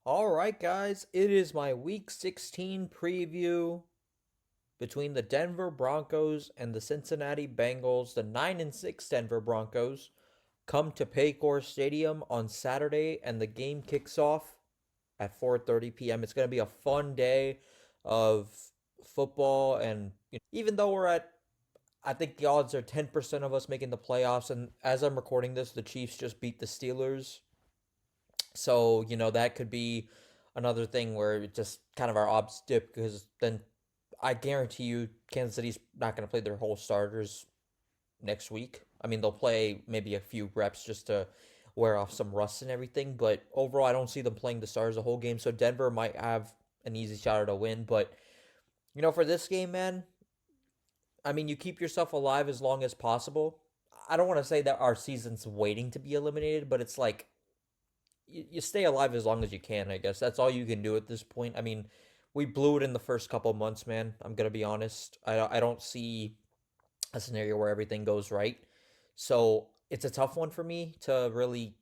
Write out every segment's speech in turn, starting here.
All right, guys, it is my Week 16 preview between the Denver Broncos and the Cincinnati Bengals. The 9-6 Denver Broncos come to Paycor Stadium on Saturday, and the game kicks off at 4:30 p.m. It's going to be a fun day of football, and even though I think the odds are 10% of us making the playoffs, and as I'm recording this, the Chiefs just beat the Steelers. So, that could be another thing where it just kind of our odds dip because then I guarantee you Kansas City's not going to play their whole starters next week. I mean, they'll play maybe a few reps just to wear off some rust and everything, but overall, I don't see them playing the starters the whole game. So Denver might have an easy shot at a win, but for this game, man, I mean, you keep yourself alive as long as possible. I don't want to say that our season's waiting to be eliminated, but it's like you stay alive as long as you can, I guess. That's all you can do at this point. I mean, we blew it in the first couple months, man. I'm going to be honest. I don't see a scenario where everything goes right. So it's a tough one for me to really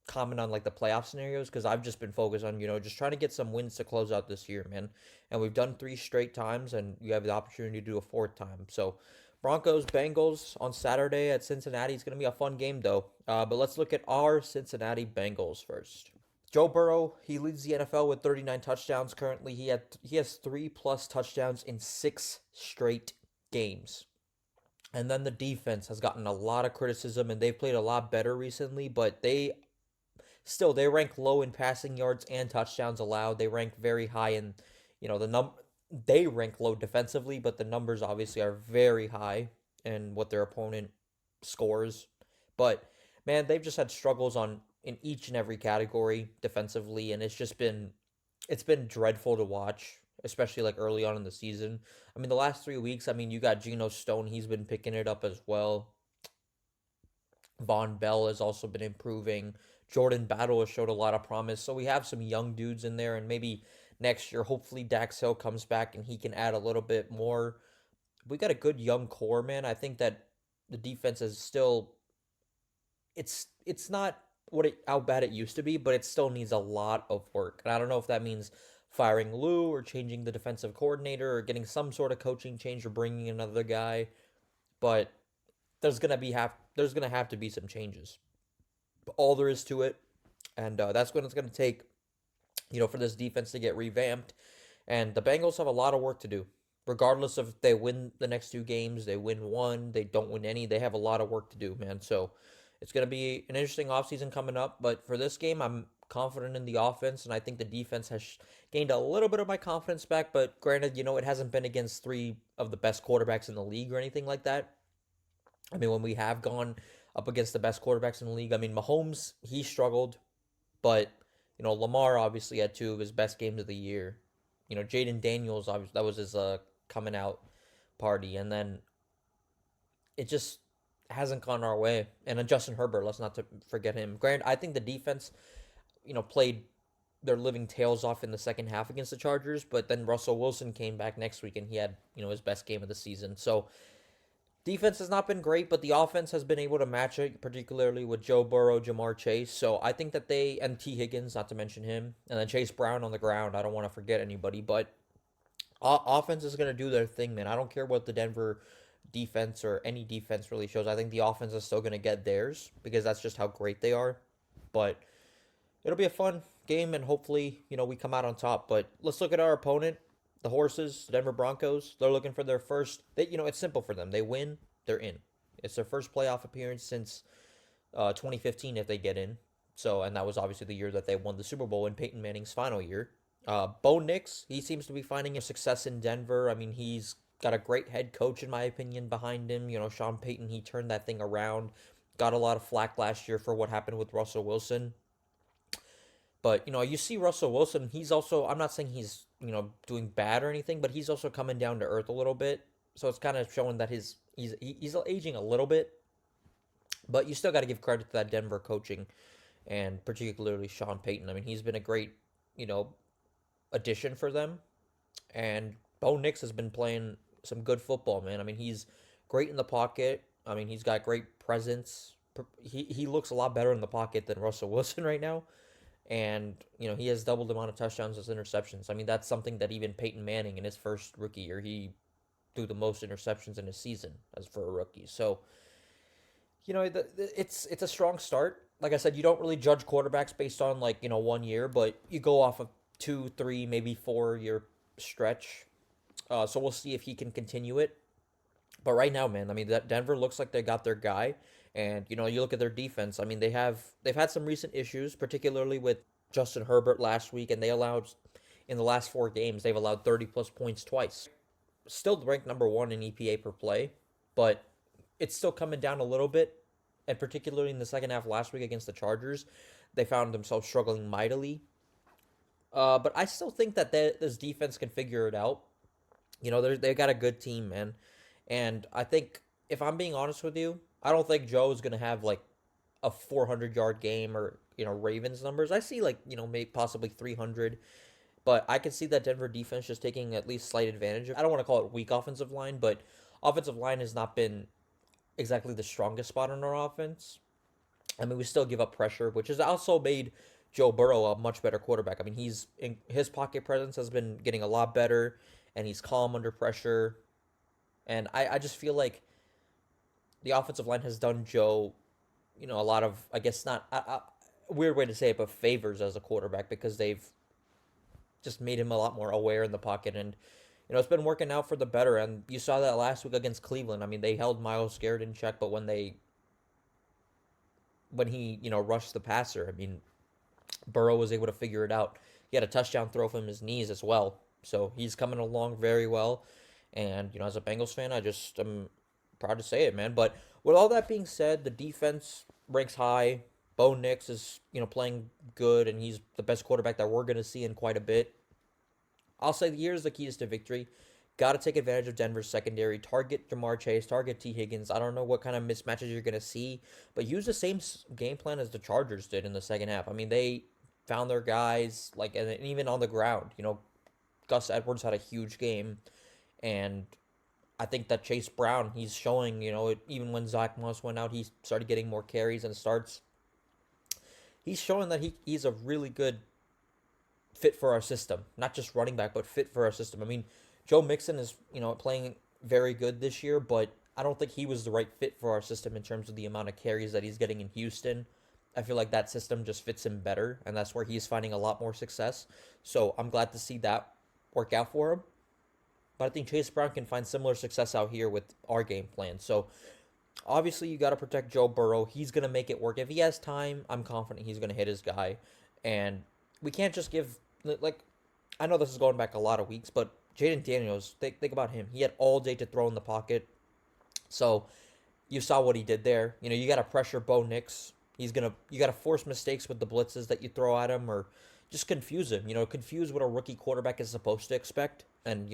comment on like the playoff scenarios because I've just been focused on, just trying to get some wins to close out this year, man. And we've done three straight times, and you have the opportunity to do a fourth time. So Broncos, Bengals on Saturday at Cincinnati. It's going to be a fun game, though. But let's look at our Cincinnati Bengals first. Joe Burrow, he leads the NFL with 39 touchdowns currently. He has 3+ touchdowns in 6 straight games. And then the defense has gotten a lot of criticism, and they've played a lot better recently, but they rank low in passing yards and touchdowns allowed. They rank very high in, they rank low defensively, but the numbers obviously are very high in what their opponent scores. But man, they've just had struggles on in each and every category defensively, and it's been dreadful to watch, especially like early on in the season. I mean, the last 3 weeks, I mean, you got Geno Stone, he's been picking it up as well. Von Bell has also been improving. Jordan Battle has showed a lot of promise. So we have some young dudes in there, and maybe next year, hopefully Dax Hill comes back and he can add a little bit more. We got a good young core, man. I think that the defense is still it's not how bad it used to be, but it still needs a lot of work. And I don't know if that means firing Lou or changing the defensive coordinator or getting some sort of coaching change or bringing another guy, but there's gonna have to be some changes. All there is to it, and that's what it's gonna take, for this defense to get revamped. And the Bengals have a lot of work to do. Regardless of if they win the next 2 games, they win one, they don't win any, they have a lot of work to do, man. So it's going to be an interesting offseason coming up. But for this game, I'm confident in the offense, and I think the defense has gained a little bit of my confidence back. But granted, it hasn't been against three of the best quarterbacks in the league or anything like that. I mean, when we have gone up against the best quarterbacks in the league, I mean, Mahomes, he struggled, but, Lamar obviously had two of his best games of the year. Jaden Daniels, obviously, that was his coming out party. And then it just hasn't gone our way. And then Justin Herbert, let's not to forget him. Grant, I think the defense, played their living tails off in the second half against the Chargers, but then Russell Wilson came back next week and he had, his best game of the season. So defense has not been great, but the offense has been able to match it, particularly with Joe Burrow, Jamar Chase. So I think that and Tee Higgins, not to mention him, and then Chase Brown on the ground. I don't want to forget anybody, but offense is going to do their thing, man. I don't care what the Denver defense or any defense really shows. I think the offense is still going to get theirs because that's just how great they are. But it'll be a fun game, and hopefully, we come out on top. But let's look at our opponent, the Horses, the Denver Broncos. They're looking for their first. It's simple for them. They win, they're in. It's their first playoff appearance since 2015 if they get in. So, and that was obviously the year that they won the Super Bowl in Peyton Manning's final year. Bo Nix, he seems to be finding a success in Denver. I mean, he's got a great head coach, in my opinion, behind him. Sean Payton, he turned that thing around. Got a lot of flack last year for what happened with Russell Wilson. But, you see Russell Wilson, he's also, I'm not saying he's, doing bad or anything, but he's also coming down to earth a little bit. So it's kind of showing that he's aging a little bit. But you still got to give credit to that Denver coaching and particularly Sean Payton. I mean, he's been a great, addition for them. And Bo Nix has been playing some good football, man. I mean, he's great in the pocket. I mean, he's got great presence. He looks a lot better in the pocket than Russell Wilson right now. And, he has doubled the amount of touchdowns as interceptions. I mean, that's something that even Peyton Manning in his first rookie year, he threw the most interceptions in a season as for a rookie. So, it's a strong start. Like I said, you don't really judge quarterbacks based on, like, 1 year, but you go off of 2, 3, maybe 4 year stretch. So we'll see if he can continue it. But right now, man, I mean, that Denver looks like they got their guy, and you look at their defense. I mean, they've had some recent issues, particularly with Justin Herbert last week, and they allowed in the last 4 games they've allowed 30 plus points twice. Still ranked number one in EPA per play, but it's still coming down a little bit, and particularly in the second half last week against the Chargers, they found themselves struggling mightily. But I still think that this defense can figure it out. They got a good team, man. And I think, if I'm being honest with you, I don't think Joe is going to have like a 400-yard game or, Ravens numbers. I see, like, maybe possibly 300. But I can see that Denver defense just taking at least slight advantage. I don't want to call it weak offensive line, but offensive line has not been exactly the strongest spot on our offense. I mean, we still give up pressure, which has also made Joe Burrow a much better quarterback. I mean, his pocket presence has been getting a lot better, and he's calm under pressure. And I just feel like the offensive line has done Joe, a lot of, I guess, not a weird way to say it, but favors as a quarterback, because they've just made him a lot more aware in the pocket. And, it's been working out for the better. And you saw that last week against Cleveland. I mean, they held Myles Garrett in check, but when he, rushed the passer, I mean, Burrow was able to figure it out. He had a touchdown throw from his knees as well. So he's coming along very well. And, as a Bengals fan, I just am proud to say it, man. But with all that being said, the defense ranks high. Bo Nix is, playing good, and he's the best quarterback that we're going to see in quite a bit. I'll say here's the keys to victory. Got to take advantage of Denver's secondary. Target Jamar Chase. Target Tee Higgins. I don't know what kind of mismatches you're going to see, but use the same game plan as the Chargers did in the second half. I mean, they found their guys, like, and even on the ground. Gus Edwards had a huge game, and I think that Chase Brown, he's showing, even when Zach Moss went out, he started getting more carries and starts. He's showing that he's a really good fit for our system. Not just running back, but fit for our system. I mean, Joe Mixon is, playing very good this year, but I don't think he was the right fit for our system in terms of the amount of carries that he's getting in Houston. I feel like that system just fits him better, and that's where he's finding a lot more success. So I'm glad to see that work out for him. But I think Chase Brown can find similar success out here with our game plan. So obviously you got to protect Joe Burrow. He's going to make it work. If he has time, I'm confident he's going to hit his guy. And we can't just give, like, I know this is going back a lot of weeks, but Jaden Daniels, think about him. He had all day to throw in the pocket. So you saw what he did there. You got to pressure Bo Nix. You got to force mistakes with the blitzes that you throw at him, or just confuse him. Confuse what a rookie quarterback is supposed to expect, and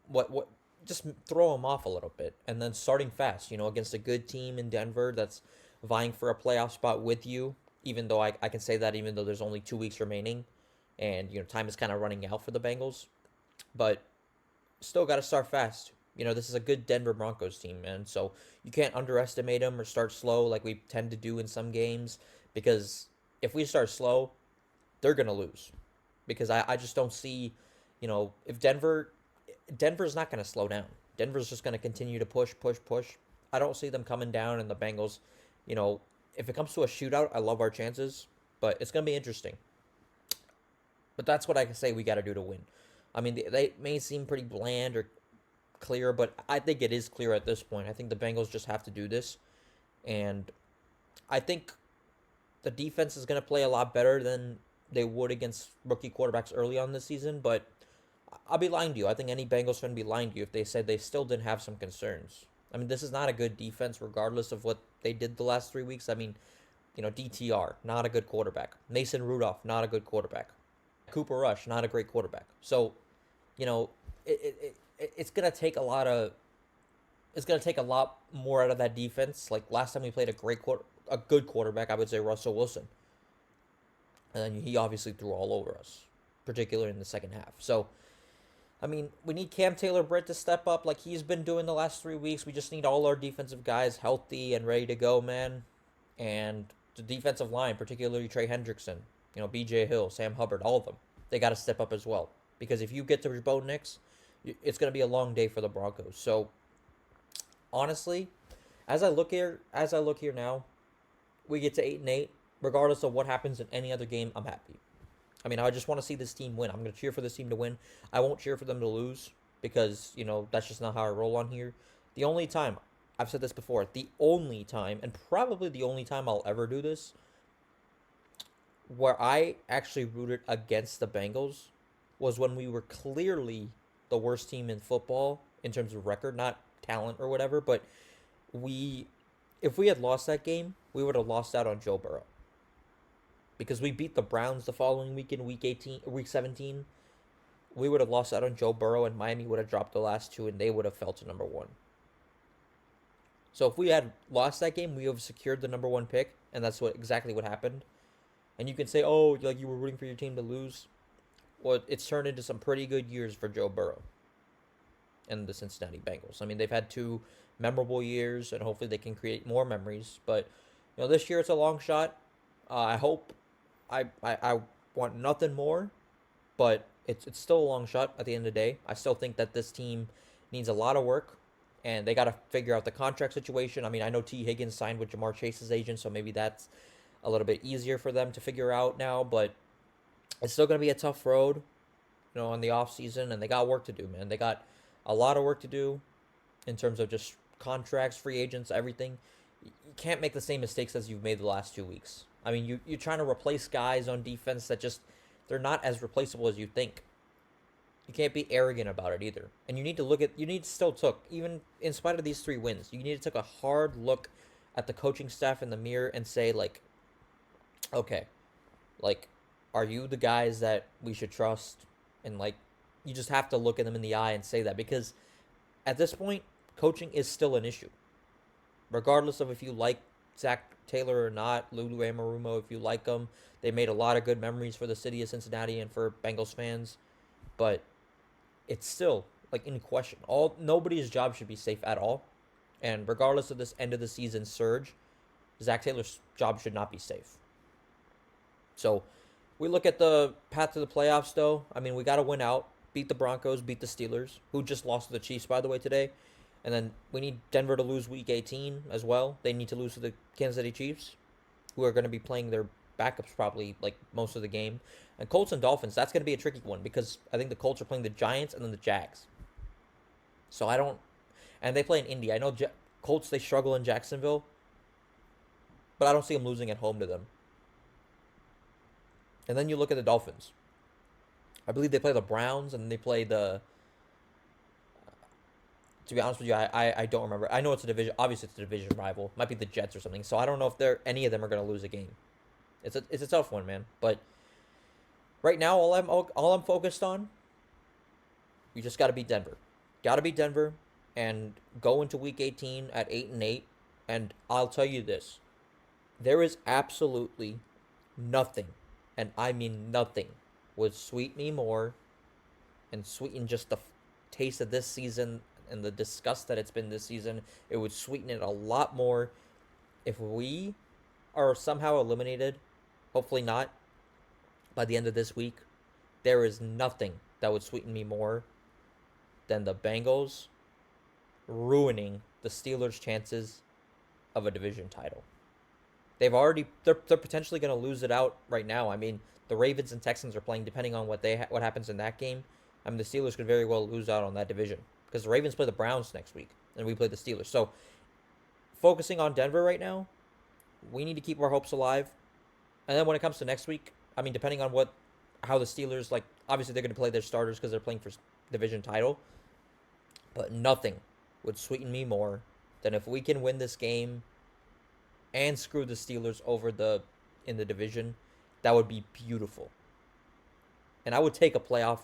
what just throw him off a little bit. And then starting fast, against a good team in Denver that's vying for a playoff spot with you, even though I can say that even though there's only 2 weeks remaining, and time is kind of running out for the Bengals. But still got to start fast. This is a good Denver Broncos team, man. So you can't underestimate them or start slow like we tend to do in some games, because if we start slow, they're going to lose. Because I just don't see, if Denver's not going to slow down. Denver's just going to continue to push. I don't see them coming down, and the Bengals, if it comes to a shootout, I love our chances, but it's going to be interesting. But that's what I can say we got to do to win. I mean, they may seem pretty bland or clear, but I think it is clear at this point. I think the Bengals just have to do this. And I think the defense is going to play a lot better than they would against rookie quarterbacks early on this season, but I'll be lying to you. I think any Bengals fan would be lying to you if they said they still didn't have some concerns. I mean, this is not a good defense regardless of what they did the last 3 weeks. I mean, DTR, not a good quarterback. Mason Rudolph, not a good quarterback. Cooper Rush, not a great quarterback. So, it's gonna take a lot more out of that defense. Like last time we played a good quarterback, I would say Russell Wilson, and then he obviously threw all over us, particularly in the second half. So, I mean, we need Cam Taylor-Britt to step up like he's been doing the last 3 weeks. We just need all our defensive guys healthy and ready to go, man. And the defensive line, particularly Trey Hendrickson. B.J. Hill, Sam Hubbard, all of them. They got to step up as well. Because if you get to Bo Nix, it's going to be a long day for the Broncos. So, honestly, as I look here now, we get to 8-8. Regardless of what happens in any other game, I'm happy. I mean, I just want to see this team win. I'm going to cheer for this team to win. I won't cheer for them to lose because, that's just not how I roll on here. The only time, I've said this before, the only time, and probably the only time I'll ever do this, where I actually rooted against the Bengals was when we were clearly the worst team in football in terms of record, not talent or whatever, but if we had lost that game, we would have lost out on Joe Burrow. Because we beat the Browns the following week in week 17. We would have lost out on Joe Burrow, and Miami would have dropped the last two, and they would have fell to number one. So if we had lost that game, we would have secured the number one pick, and that's exactly what happened. And you can say, oh, like you were rooting for your team to lose. Well, it's turned into some pretty good years for Joe Burrow and the Cincinnati Bengals. I mean, they've had 2 memorable years, and hopefully they can create more memories. But this year it's a long shot. I hope. I want nothing more, but it's still a long shot at the end of the day. I still think that this team needs a lot of work, and they got to figure out the contract situation. I mean, I know Tee Higgins signed with Jamar Chase's agent, so maybe that's a little bit easier for them to figure out now, but it's still going to be a tough road, on the offseason, and they got work to do, man. They got a lot of work to do in terms of just contracts, free agents, everything. You can't make the same mistakes as you've made the last 2 weeks. I mean, you're trying to replace guys on defense that they're not as replaceable as you think. You can't be arrogant about it either. And you need to still even in spite of these 3 wins, you need to take a hard look at the coaching staff in the mirror and say, like, okay, like, are you the guys that we should trust? And, like, you just have to look at them in the eye and say that, because at this point, coaching is still an issue. Regardless of if you like Zach Taylor or not, Lulu Anarumo, if you like them, they made a lot of good memories for the city of Cincinnati and for Bengals fans, but it's still, like, in question. Nobody's job should be safe at all, and regardless of this end of the season surge, Zach Taylor's job should not be safe. So we look at the path to the playoffs, though. I mean, we got to win out, beat the Broncos, beat the Steelers, who just lost to the Chiefs, by the way, today. And then we need Denver to lose Week 18 as well. They need to lose to the Kansas City Chiefs, who are going to be playing their backups probably like most of the game. And Colts and Dolphins, that's going to be a tricky one because I think the Colts are playing the Giants and then the Jags. So I don't... And they play in Indy. I know Colts, they struggle in Jacksonville, but I don't see them losing at home to them. And then you look at the Dolphins. I believe they play the Browns and they play the... To be honest with you, I don't remember. I know it's a division. Obviously, it's a division rival. Might be the Jets or something. So I don't know if any of them are going to lose a game. It's a tough one, man. But right now, all I'm focused on, you just got to beat Denver. Got to beat Denver and go into Week 18 at 8-8. And I'll tell you this: there is absolutely nothing, and I mean nothing, would sweeten me more and sweeten just the taste of this season and the disgust that it's been this season. It would sweeten it a lot more if we are somehow eliminated, hopefully not, by the end of this week. There is nothing that would sweeten me more than the Bengals ruining the Steelers' chances of a division title. They're potentially going to lose it out right now. I mean, the Ravens and Texans are playing, depending on what happens in that game. I mean, the Steelers could very well lose out on that division because the Ravens play the Browns next week, and we play the Steelers. So, focusing on Denver right now, we need to keep our hopes alive. And then when it comes to next week, I mean, depending on how the Steelers, like, obviously they're going to play their starters because they're playing for division title, but nothing would sweeten me more than if we can win this game and screw the Steelers over in the division. That would be beautiful. And I would take a playoff,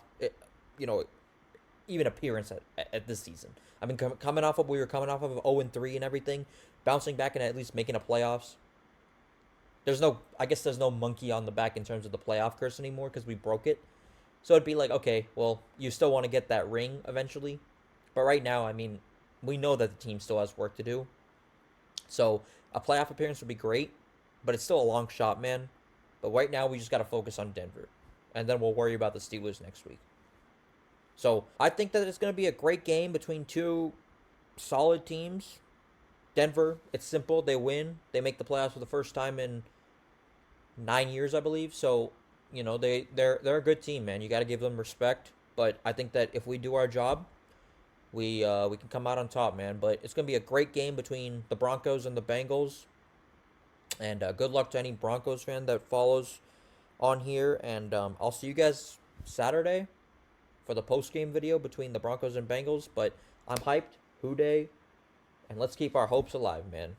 even appearance at this season. I mean, we were coming off of 0-3 and everything, bouncing back and at least making a playoffs. I guess there's no monkey on the back in terms of the playoff curse anymore because we broke it. So it'd be like, okay, well, you still want to get that ring eventually. But right now, I mean, we know that the team still has work to do. So a playoff appearance would be great, but it's still a long shot, man. But right now, we just got to focus on Denver. And then we'll worry about the Steelers next week. So I think that it's going to be a great game between two solid teams. Denver, it's simple. They win. They make the playoffs for the first time in 9 years, I believe. So, they're a good team, man. You got to give them respect. But I think that if we do our job, we can come out on top, man. But it's gonna be a great game between the Broncos and the Bengals. And good luck to any Broncos fan that follows on here. And I'll see you guys Saturday for the post game video between the Broncos and Bengals. But I'm hyped. Who Day. And let's keep our hopes alive, man.